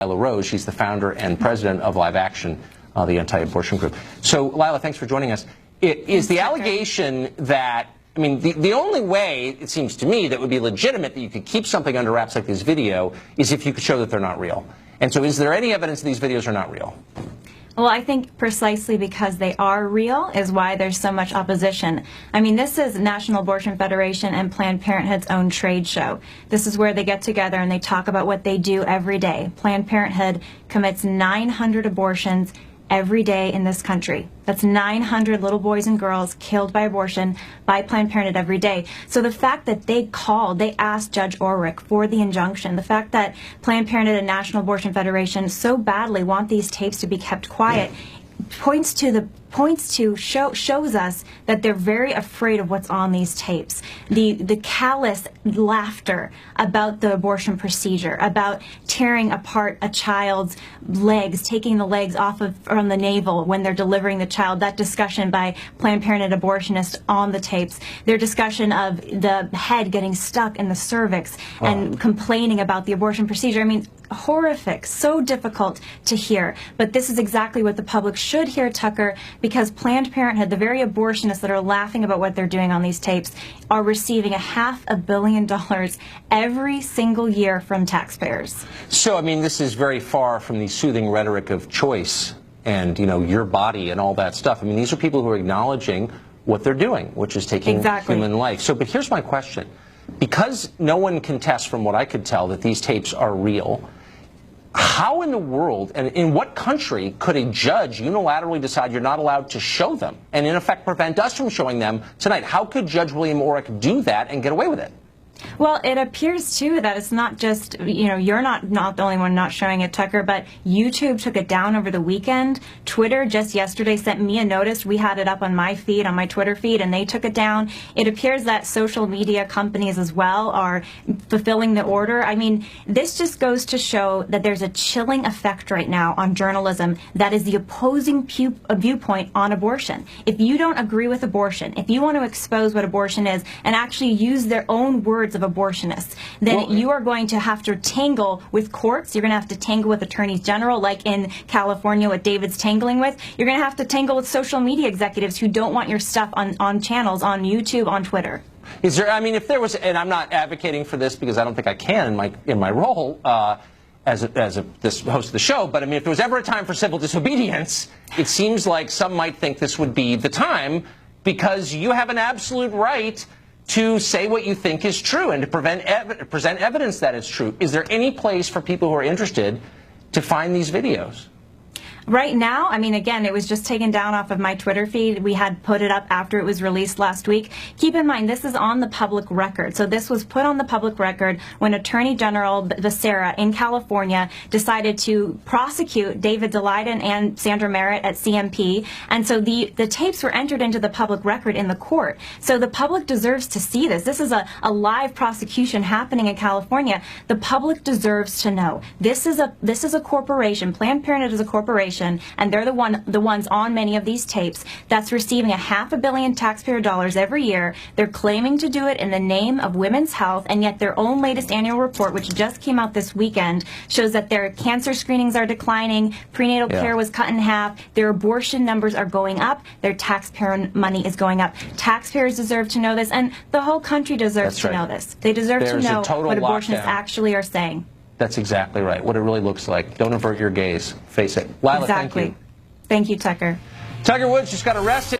Lila Rose. She's the founder and president of Live Action, the anti-abortion group. So, Lila, thanks for joining us. Is the allegation that, I mean, the only way, it seems to me, that would be legitimate that you could keep something under wraps like this video is if you could show that they're not real. And so is there any evidence that these videos are not real? Well, I think precisely because they are real is why there's so much opposition. I mean, this is National Abortion Federation and Planned Parenthood's own trade show. This is where they get together and they talk about what they do every day. Planned Parenthood commits 900 abortions every day in this country. That's 900 little boys and girls killed by abortion by Planned Parenthood every day. So the fact that they asked Judge Orrick for the injunction, the fact that Planned Parenthood and National Abortion Federation so badly want these tapes to be kept quiet, shows us that they're very afraid of what's on these tapes. The callous laughter about the abortion procedure, about tearing apart a child's legs, taking the legs off from the navel when they're delivering the child, that discussion by Planned Parenthood abortionists on the tapes, their discussion of the head getting stuck in the cervix and complaining about the abortion procedure. I mean, horrific, so difficult to hear. But this is exactly what the public should hear, Tucker, because Planned Parenthood, the very abortionists that are laughing about what they're doing on these tapes, are receiving $500 million every single year from taxpayers. So, I mean, this is very far from the soothing rhetoric of choice and, you know, your body and all that stuff. I mean, these are people who are acknowledging what they're doing, which is taking human life. So, but here's my question. Because no one can test, from what I could tell, that these tapes are real, how in the world and in what country could a judge unilaterally decide you're not allowed to show them and, in effect, prevent us from showing them tonight? How could Judge William Orrick do that and get away with it? Well, it appears, too, that it's not just, you know, you're not the only one not showing it, Tucker, but YouTube took it down over the weekend. Twitter just yesterday sent me a notice. We had it up on my feed, on my Twitter feed, and they took it down. It appears that social media companies as well are fulfilling the order. I mean, this just goes to show that there's a chilling effect right now on journalism that is the opposing viewpoint on abortion. If you don't agree with abortion, if you want to expose what abortion is and actually use their own words of abortionists, then you are going to have to tangle with courts. You're going to have to tangle with attorneys general, like in California, what David's tangling with. You're going to have to tangle with social media executives who don't want your stuff on channels, on YouTube, on Twitter. Is there, I mean, if there was, and I'm not advocating for this because I don't think I can in my role as this host of the show, but I mean, if there was ever a time for civil disobedience, it seems like some might think this would be the time, because you have an absolute right to say what you think is true and to present evidence that it's true. Is there any place for people who are interested to find these videos? Right now, I mean, again, it was just taken down off of my Twitter feed. We had put it up after it was released last week. Keep in mind, this is on the public record. So this was put on the public record when Attorney General Becerra in California decided to prosecute David Daleiden and Sandra Merritt at CMP. And so the tapes were entered into the public record in the court. So the public deserves to see this. This is a live prosecution happening in California. The public deserves to know. This is a corporation. Planned Parenthood is a corporation, and they're the ones on many of these tapes that's receiving $500 million taxpayer dollars every year. They're claiming to do it in the name of women's health, and yet their own latest annual report, which just came out this weekend, shows that their cancer screenings are declining, prenatal care was cut in half, their abortion numbers are going up, their taxpayer money is going up. Taxpayers deserve to know this, and the whole country deserves to know this. They deserve to know what abortionists actually are saying. That's exactly right. What it really looks like. Don't avert your gaze. Face it. Lila, exactly. Thank you. Thank you, Tucker. Tucker Woods just got arrested.